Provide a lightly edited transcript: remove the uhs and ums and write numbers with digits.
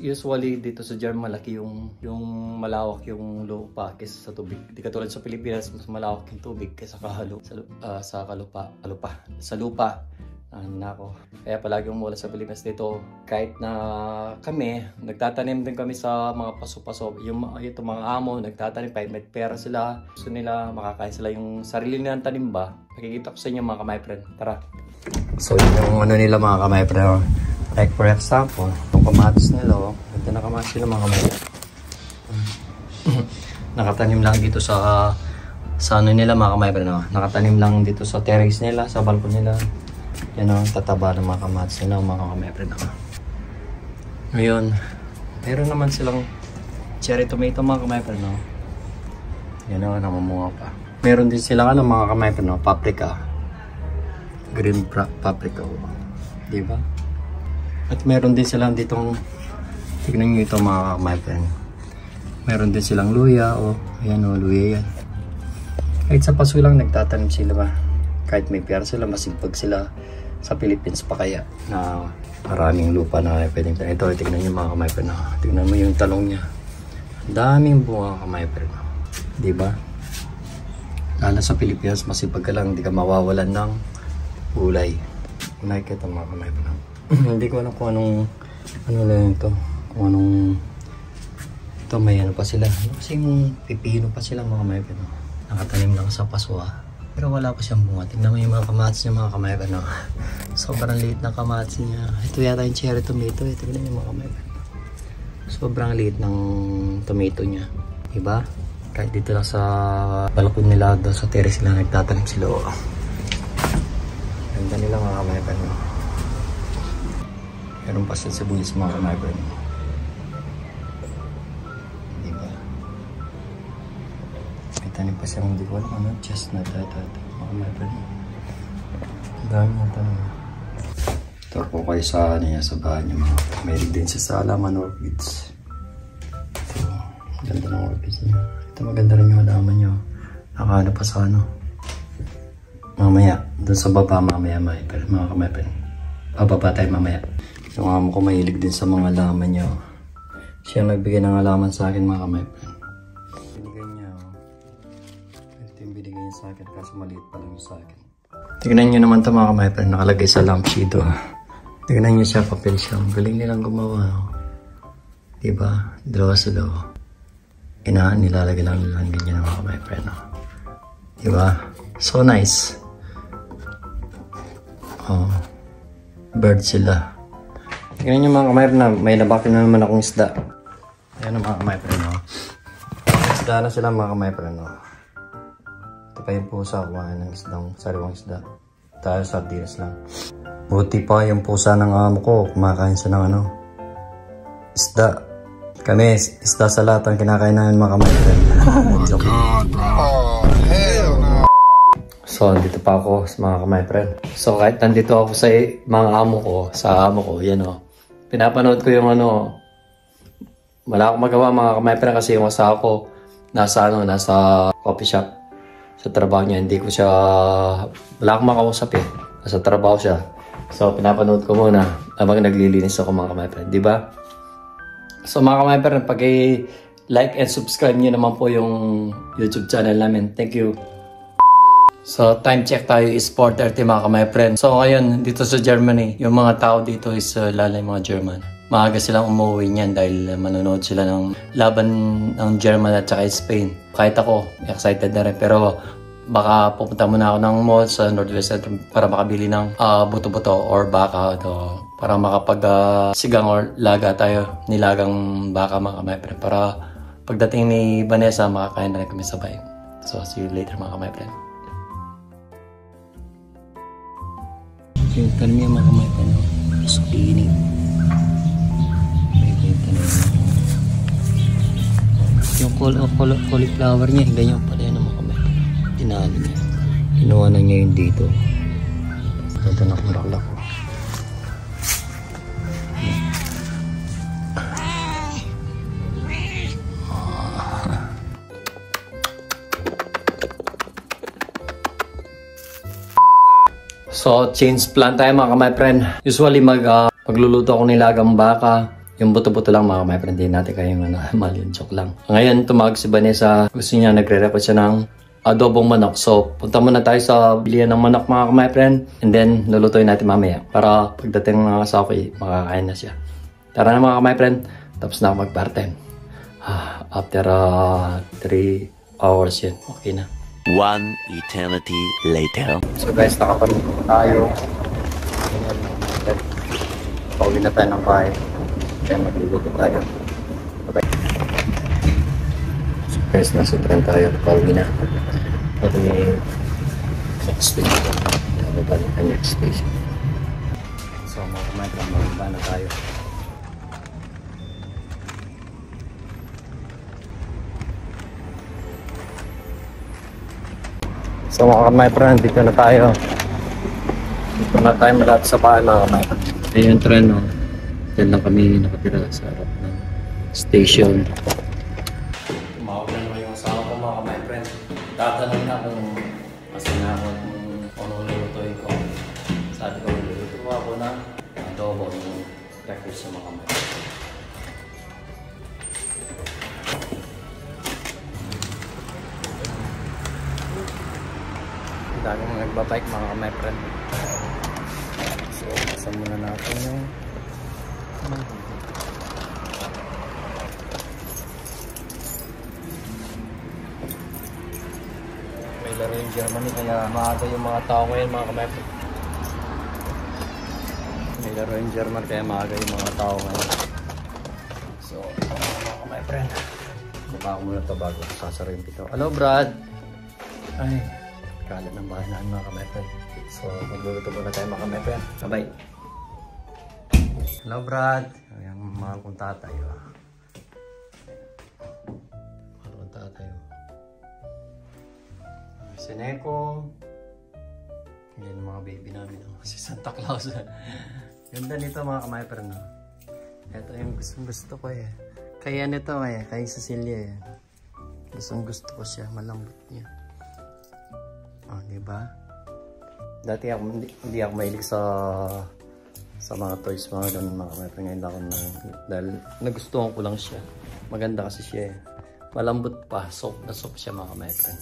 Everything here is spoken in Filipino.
Usually dito sa German malaki yung malawak yung lupa kaysa sa tubig. Di katulad sa Pilipinas mas malawak yung tubig kaysa sa lupa. Nako. Kaya palagi umuulan sa Pilipinas dito. Kahit na kami, nagtatanim din kami sa mga paso-paso. Yung mga amo, nagtatanim pa. May pera sila. Gusto nila, makakain sila yung sarili nilang tanim ba. Nakikita ko sa inyo mga kamay friend. Tara. So yung ano nila mga kamay friend. Like for example, yung kamatis nila. Ganda na kamatis nila mga kamay friend. Nakatanim lang dito sa ano nila mga kamay friend. Nakatanim lang dito sa terrace nila, sa balkon nila. Yan ang tataba ng mga kamatis nila, mga kamepre na. Ngayon, meron naman silang cherry tomato mga kamepre, no? Yan ang namamunga pa. Meron din silang mga kamepre, no? Paprika. Green paprika. Diba? At meron din silang ditong, tignan nyo ito mga kamepre. Meron din silang luya, ayan luya yan. Kahit sa paso lang nagtatanim sila ba? Kahit may piyara sila, masipag sila. Sa Philippines pa kaya na maraming lupa na pwedeng tayo. Ito, tignan nyo mga kamay friend. Tignan mo yung talong niya. Daming bunga kamay friend. Diba? Lalo sa Pilipinas, masipag ka lang. Hindi ka mawawalan ng gulay. Nakikita mga kamay friend. Hindi ko alam kung anong ano lang ito. Kung anong ito may ano pa sila. Kasi yung pipino pa sila mga kamay friend. Nakatanim lang sa paswa. Pero wala pa siyang bunga. Tignan mo yung mga kamatis niya mga kamay friend. Sobrang liit na kamatis niya. Ito yata yung cherry tomato. Tignan yung mga kamay friend. Sobrang liit ng tomato niya. Diba? Kahit dito lang sa balkon nila, doon sa terrace nila nagtatanim sila. Ganda nila mga kamay friend. Meron pa sa sibuyas mga kamay friend. Diba? May tanim pa siyang hindi ko alam. Chestnut. Ito. Mga kamay friend. Dami ng tanim. Ito po kayo sa bahay niyo mga. Mayroon din siya sa halaman orchids. Ito. Ganda ng orchids niya. Ito maganda rin yung halaman niyo. Nakahanap pa sa ano. Mamaya. Doon sa baba mamaya mga kamay friend. Bababa tayo mamaya. Yung amo ko mahilig din sa mga halaman niya. Siya nagbigay ng halaman sa akin mga kamay friend. Binigay niya. Ito yung binigay niya sa akin kasi maliit pa lang yung sa akin. Tignan niyo naman ito mga kamay friend. Nakalagay sa lampshade. Tignan niyo siya, papel siya. Galing nilang gumawa. Diba? Dalawa sila. Nilalagay lang nilang ganyan mga kamay friend. Diba? So nice. Bird sila. Tignan niyo mga kamay friend na may nabakin na naman akong isda. Ayan mga kamay friend. Isda na sila mga kamay friend. Ito pa yung pusa. Kumain ng isdang sariwang isda. Tayo sardinas lang. Buti pa yung pusa ng amo ko. Kumakain siya ng isda. Kami, isda sa lahat ang kinakain namin mga kamay friend. So, dito pa ako sa mga kamay friend. So, kahit nandito ako sa mga amo ko, yan pinapanood ko yung wala akong magawa mga kamay friend kasi yung asawa ko nasa coffee shop. Sa trabaho niya, wala akong makausap nasa trabaho siya. So, pinapanood ko muna habang naglilinis ako mga kamay friend. Diba? So, mga kamay friend, pag-like and subscribe niyo naman po yung YouTube channel namin. Thank you. So, time check tayo is 4:30 mga kamay friend. So, ngayon, dito sa Germany, yung mga tao dito is lalay mga German. Maaga silang umuwi niyan dahil manonood sila ng laban ng German at saka Spain. Kahit ako, excited na rin. Pero baka pupunta muna ako ng mall sa Northwest Center para makabili ng buto-buto or baka para makapag-sigang or laga tayo. Nilagang baka mga kamay friend. Para pagdating ni Vanessa, makakain na rin kami sabay. So, see you later mga kamay friend. Yung tanim niya mga kamay friend. Zucchini. Yung cauliflower niya, ganyan pala yan mga kamay. Tinalo niya. Kinuha na niya yun dito. Ito na kulaklak ko. So, change plan tayo mga kamay friend. Usually magluluto ako nilagang baka Yung buto-buto lang mga my friend, hindi natin kayang malinchok lang. Ngayon tumawag si Vanessa, gusto niya, nagre-request siya ng adobong manok. So punta muna tayo sa bilihan ng manok mga my friend, and then lulutuin natin mamaya para pagdating ng asawa ko makakain na siya. Tara na mga my friend, tapos na ako mag-part-time. After 3 hours yun, okay na. 1 eternity later. So guys, nakapamit tayo. Pauwi na tayo ng bahay. Kaya magluluto tayo. Okay. So guys, nasutran tayo. Pauwi na. Ito yung next station. Mababa na tayo next station. So mga kumain lang, mababa na tayo. So mga my friend, dito na tayo. Dito na tayo malapit sa bahay mga my friend. Ayan yung tren, no? Diyan lang kami nakatira sa harap ng station. Tumawag na naman yung asawa ko mga my friend. Tatanong na kung kasi na ako kung ano lulutuin ko. Sabi ko, luluto ako ng adobo yung breakfast sa mga my friend. Daming nagbabike mga my friend. So, isa muna natin yung may laro yung Germany kaya maaga yung mga tao ngayon mga my friend. May laro yung German kaya maaga yung mga tao ngayon. So, mga my friend, baka ko muna ito bago sasara yung pito. Hello Brad! Ay, kalat ng bahay namin mga my friend. So, magluluto muna tayo mga my friend. Bye-bye! Hello Brad! Ayan, mahal kong tatay. Mahal kong tatay. Si Neko. Yan yung mga baby namin. Si Santa Claus. Ganda nito mga my friend. Ito yung gusto ko eh. Kaya nito eh. Kay Cecilia eh. Gusto ko siya. Malambot niya. Oh, diba? Dati ako, hindi ako mahilig sa mga toys, mga ganun mga my friend. Ngayon ako dahil nagustuhan ko lang siya. Maganda kasi siya eh. Malambot pa, soft na soft siya mga my friend.